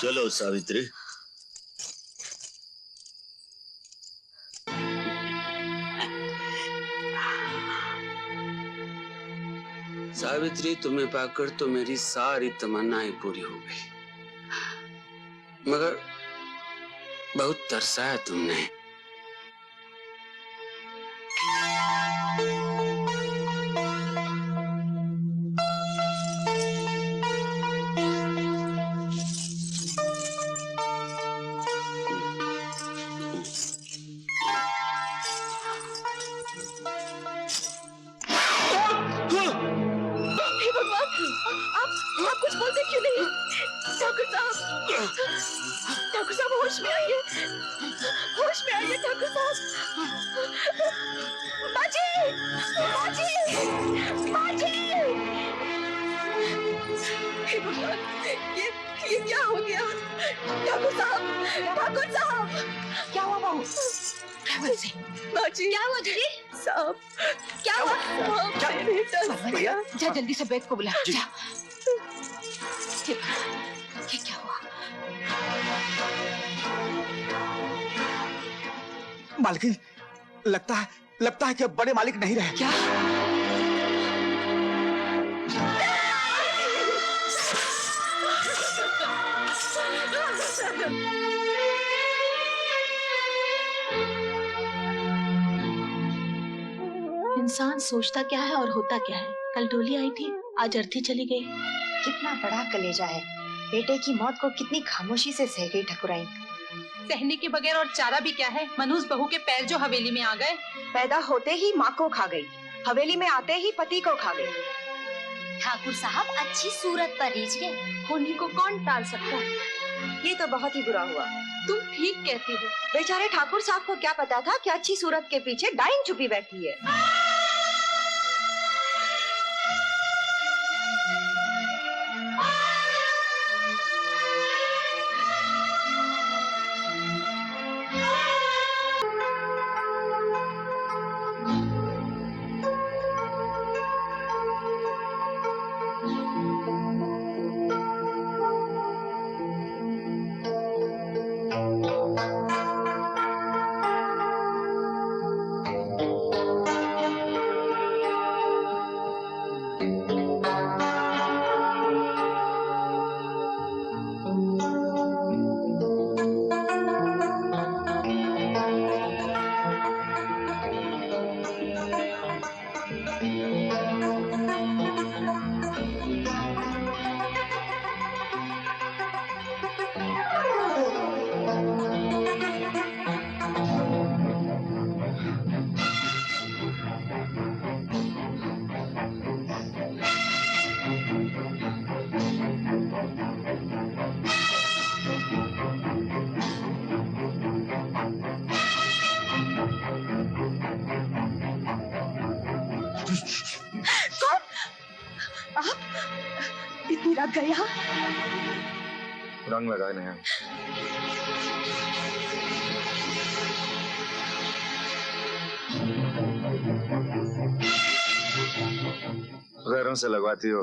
चलो सावित्री। सावित्री, तुम्हें पाकर तो मेरी सारी तमन्नाएं पूरी हो गई, मगर बहुत तरसाया तुमने। आप कुछ बोलते क्यों नहीं? ठाकुर साहब होश में आइए, होश में आइए ठाकुर साहब। बाजी, बाजी, बाजी! हे भगवान, ये क्या हो गया? ठाकुर साहब, ठाकुर साहब! क्या हुआ बहू? बाजी, क्या हुआ जीजी? साहब, क्या हुआ? क्या? जा जल्दी से बैग को बुला। जा। ये क्या हुआ? मालकिन, लगता है कि अब बड़े मालिक नहीं रहे। क्या? इंसान सोचता क्या है और होता क्या है। कल डोली आई थी, आज अर्थी चली गई। कितना बड़ा कलेजा है। बेटे की मौत को कितनी खामोशी से सह गई ठकुराइन। सहने के बगैर और चारा भी क्या है। मनूस बहू के पैर जो हवेली में आ गए। पैदा होते ही माँ को खा गई, हवेली में आते ही पति को खा गई। ठाकुर साहब अच्छी सूरत पर रीझ गए, होने को कौन टाल सकता है। ये तो बहुत ही बुरा हुआ। तुम ठीक कहती हो। बेचारे ठाकुर साहब को क्या पता था कि अच्छी सूरत के पीछे डाइन छुपी बैठी है। इतनी रात गए यहाँ? रंग लगाने हैं। गैरों से लगवाती हो।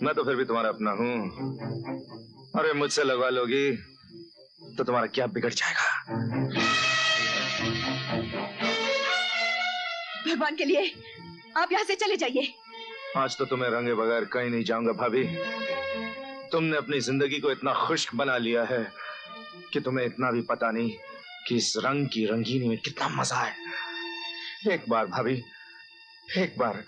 मैं तो फिर भी तुम्हारा अपना हूँ। अरे मुझसे लगवा लोगी तो तुम्हारा क्या बिगड़ जाएगा। भगवान के लिए आप यहाँ से चले जाइए। आज तो तुम्हें रंगे बगैर कहीं नहीं जाऊंगा भाभी। तुमने अपनी जिंदगी को इतना खुश्क बना लिया है कि तुम्हें इतना भी पता नहीं कि इस रंग की रंगीनी में कितना मजा है। एक बार भाभी, एक बार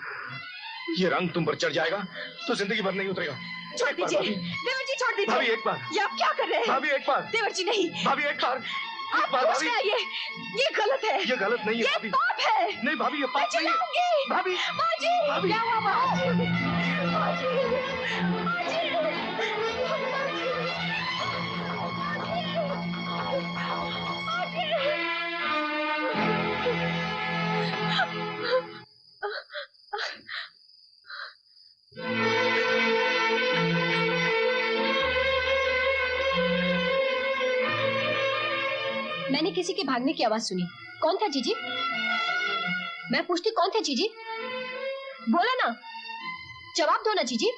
ये रंग तुम पर चढ़ जाएगा तो जिंदगी भर नहीं उतरेगा। छोड़ दीजिए देवर जी, छोड़ दीजिए। भाभी एक बार। ये आप क्या कर रहे हैं? भाभी एक बार। देवर जी नहीं। भाभी एक बार। आप होश में आइए। ये गलत है। ये गलत नहीं है ये भाभी। पाप है। नहीं भाभी, ये पाप नहीं है भाभी। बाजी, भाभी। क्या हुआ बाजी? बाजी, मैंने किसी के भागने की आवाज सुनी। कौन था जीजी? मैं पूछती कौन था जीजी? बोला ना, जवाब दो ना जीजी।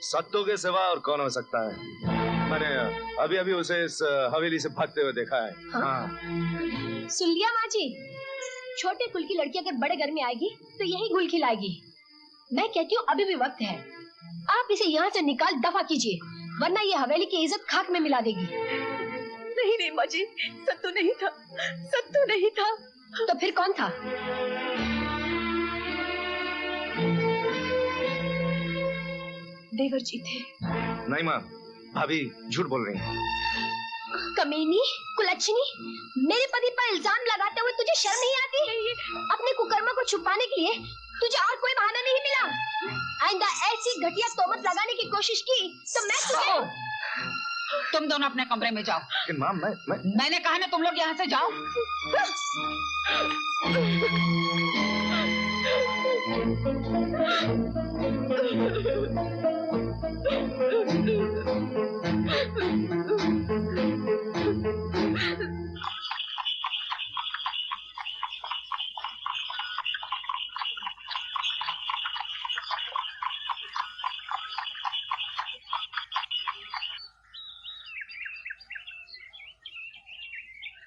सत्तू के सिवा और कौन हो सकता है? मैंने अभी अभी उसे इस हवेली से भागते हुए देखा है। हाँ। सुन लिया माँ जी, छोटे कुल की लड़की अगर बड़े घर में आएगी तो यही गुल खिलाएगी। मैं कहती हूँ अभी भी वक्त है, आप इसे यहाँ से निकाल दफा कीजिए, वरना ये हवेली की इज्जत खाक में मिला देगी। नहीं नहीं माँ जी, सत्तू नहीं था, सत्तू नहीं था। तो फिर कौन था? देवर जी थे। नहीं माँ, भाभी झूठ बोल रही हैं। कमीनी, कुलच्छनी, मेरे पति पर इल्जाम लगाते हुए तुझे शर्म नहीं आती? अपने कुकर्म को छुपाने के लिए तुझे और कोई बहाना नहीं मिला? आइंदा ऐसी घटिया तोहमत लगाने की कोशिश की तो मैं तुझे... तुम दोनों अपने कमरे में जाओ। लेकिन माँ मैंने कहा ना तुम लोग यहाँ से जाओ।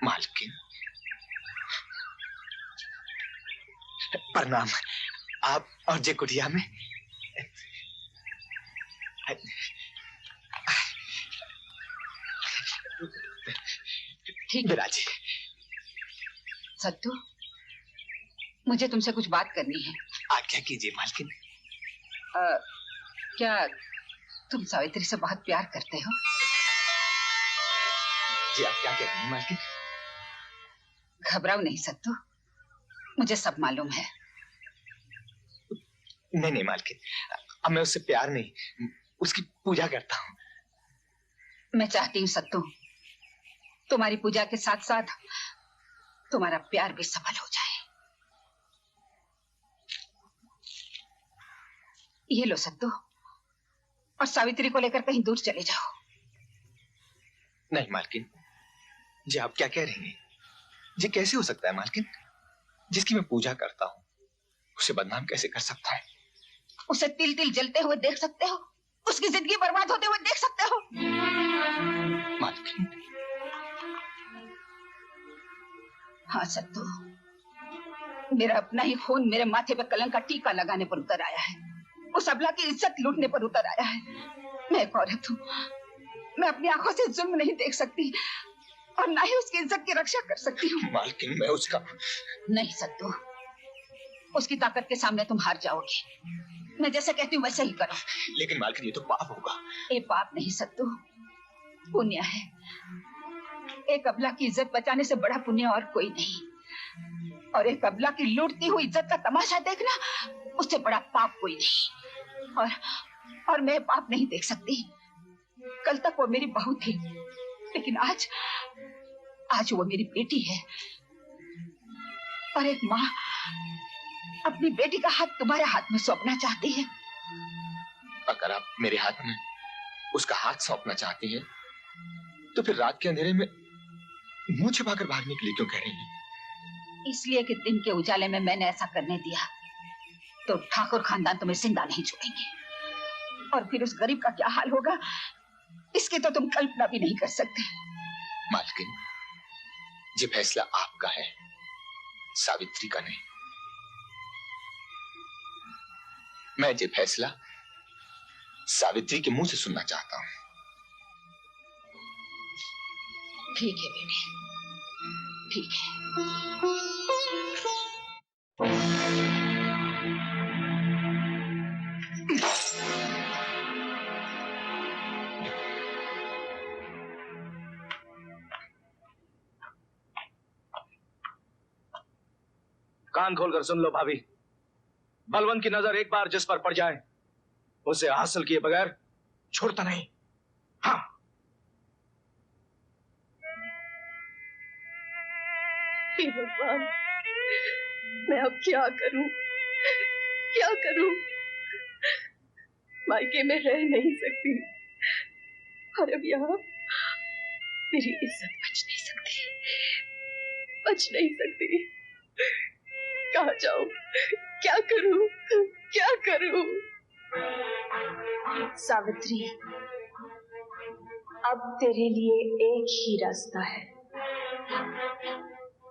मालकिन, प्रणाम। आप और जे कुटिया में ठीक विराजी। सत्तू, मुझे तुमसे कुछ बात करनी है। आज्ञा कीजिए मालकिन। क्या तुम सावित्री से बहुत प्यार करते हो? जी आप क्या कह रही हैं मालकिन? घबराओ नहीं सत्तू, मुझे सब मालूम है। नहीं नहीं मालकिन, अब मैं उससे प्यार नहीं, उसकी पूजा करता हूँ। मैं चाहती हूँ सत्तू, तुम्हारी पूजा के साथ साथ तुम्हारा प्यार भी सफल हो जाए। ये लो सत्तू, और सावित्री को लेकर कहीं दूर चले जाओ। नहीं मालकिन जी, आप क्या कह रही हैं? जी कैसे हो सकता है मालकिन? जिसकी मैं पूजा करता हूँ उसे बदनाम कैसे कर सकता है? उसे तिल तिल जलते हुए देख सकते हो, उसकी जिंदगी बर्बाद होते हुए देख सकते हो। मालकिन। हाँ सत्तू, मेरा अपना ही खून मेरे माथे पे कलंक का टीका लगाने पर उतर आया है, उस अबला की इज्जत लूटने पर उतर आया है। मैं एक औरत हूँ, मैं अपनी आंखों से जुल्म नहीं देख सकती और ना ही उसकी इज्जत की रक्षा कर सकती हूँ। मालकिन मैं उसका... नहीं सत्तू, उसकी ताकत के सामने तुम हार जाओगे। मैं जैसे कहती हूँ वैसे ही करो। लेकिन मालकिन ये तो पाप होगा। ये पाप नहीं सत्तू, पुण्य है। एक अबला की इज्जत बचाने से बड़ा पुण्य और कोई नहीं, और एक अबला की लूटती हुई इज्जत का तमाशा देखना उससे बड़ा पाप कोई नहीं। और मैं पाप नहीं देख सकती। कल तक वो मेरी बहू थी, लेकिन आज वो मेरी बेटी है। और एक माँ अपनी बेटी का हाथ तुम्हारे हाथ में सौंपना चाहती है। अगर आप मेरे हाथ में उसका हाथ सौंपना चाहती हैं, तो फिर रात के अंधेरे में मुंह छिपाकर भागने के लिए क्यों कह रही हैं? इसलिए कि दिन के उजाले में मैंने ऐसा करने दिया तो ठाकुर खानदान तुम्हें जिंदा नहीं छोड़ेंगे, और फिर उस गरीब का क्या हाल होगा इसकी तो तुम कल्पना भी नहीं कर सकते। मालकिन, ये फैसला आपका है, सावित्री का नहीं। मैं ये फैसला सावित्री के मुंह से सुनना चाहता हूं। ठीक है बेटे, ठीक है। कान खोलकर सुन लो भाभी, बलवंत की नजर एक बार जिस पर पड़ जाए उसे हासिल किए बगैर छोड़ता नहीं। हाँ। हे भगवान, मैं अब क्या करूं, क्या करूं? मायके में रह नहीं सकती, और अब यहाँ मेरी इज्जत बच नहीं सकती, बच नहीं सकती। कहाँ जाऊं, क्या करूं, क्या करूं? सावित्री, अब तेरे लिए एक ही रास्ता है,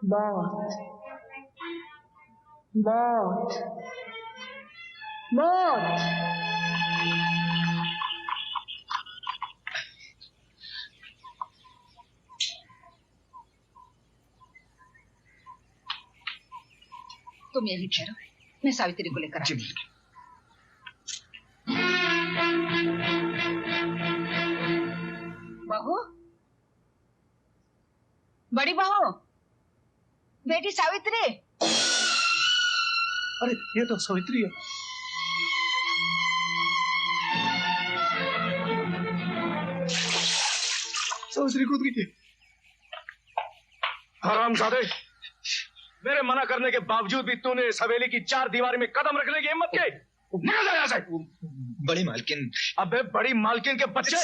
मौत। मौत, मौत। तुम यहीं ठहरो, मैं सावित्री को लेकर आती हूँ। बहू, बड़ी बहू, बेटी सावित्री। अरे ये तो सावित्री है। सावित्री कूद गई। हरामजादे, मेरे मना करने के बावजूद भी तूने इस हवेली की 4 दीवारी में कदम रखने की हिम्मत की। निकल जा यहाँ से। बड़ी मालकिन। अबे बड़ी मालकिन के बच्चे।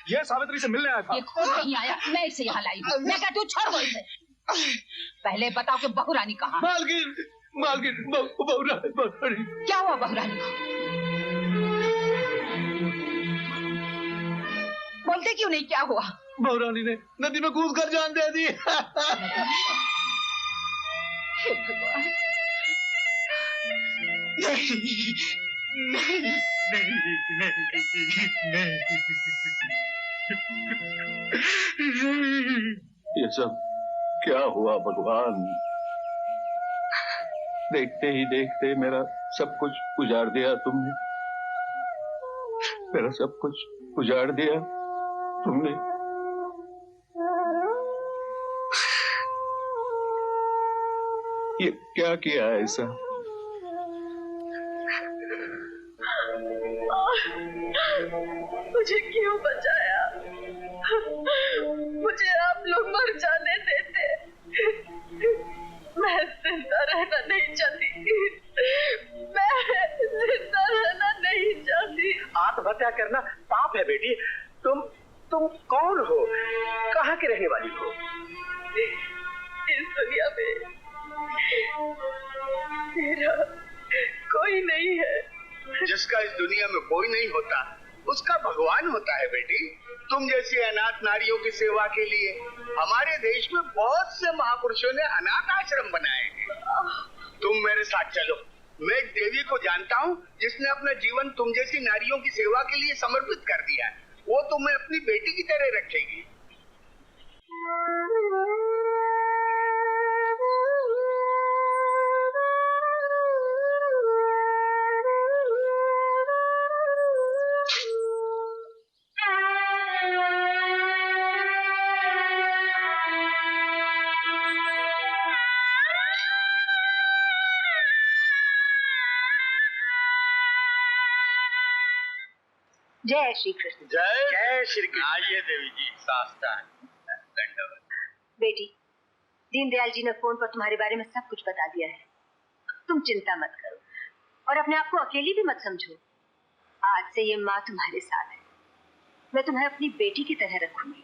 ये सावित्री से मिलने आया था। ये खुद नहीं आया, मैं इसे यहाँ लाई हूँ। मैं कहती हूँ छोड़ दो इसे। पहले बताओ कि बहू रानी कहाँ? मालकिन, मालकिन, बहू रानी। क्या हुआ बहू रानी को? बोलते क्यों नहीं, क्या हुआ? बहू रानी ने नदी में कूद कर जान दे दी। हे भगवान। ये सब क्या हुआ भगवान? देखते ही देखते मेरा सब कुछ उजाड़ दिया तुमने। मेरा सब कुछ उजाड़ दिया तुमने। ये क्या किया ऐसा? मुझे क्यों बचाया? मुझे आप लोग मर जाने देते। मैं जिंदा रहना नहीं चाहती। मैं जिंदा रहना नहीं चाहती। आत्महत्या करना पाप है बेटी। तुम कौन हो? कहाँ की रहने वाली हो? इस दुनिया में मेरा कोई नहीं है। जिसका इस दुनिया में कोई नहीं होता उसका भगवान होता है बेटी। तुम जैसी अनाथ नारियों की सेवा के लिए हमारे देश में बहुत से महापुरुषों ने अनाथ आश्रम बनाए हैं। तुम मेरे साथ चलो। मैं एक देवी को जानता हूँ जिसने अपना जीवन तुम जैसी नारियों की सेवा के लिए समर्पित कर दिया है। वो तुम्हें अपनी बेटी की तरह रखेगी। जय श्री कृष्ण। जय श्री कृष्ण। आइए देवी जी, साष्टांग दंडवत। बेटी, दीनदयाल जी ने फोन पर तुम्हारे बारे में सब कुछ बता दिया है। तुम चिंता मत करो और अपने आप को अकेली भी मत समझो। आज से ये माँ तुम्हारे साथ है। मैं तुम्हें अपनी बेटी की तरह रखूंगी।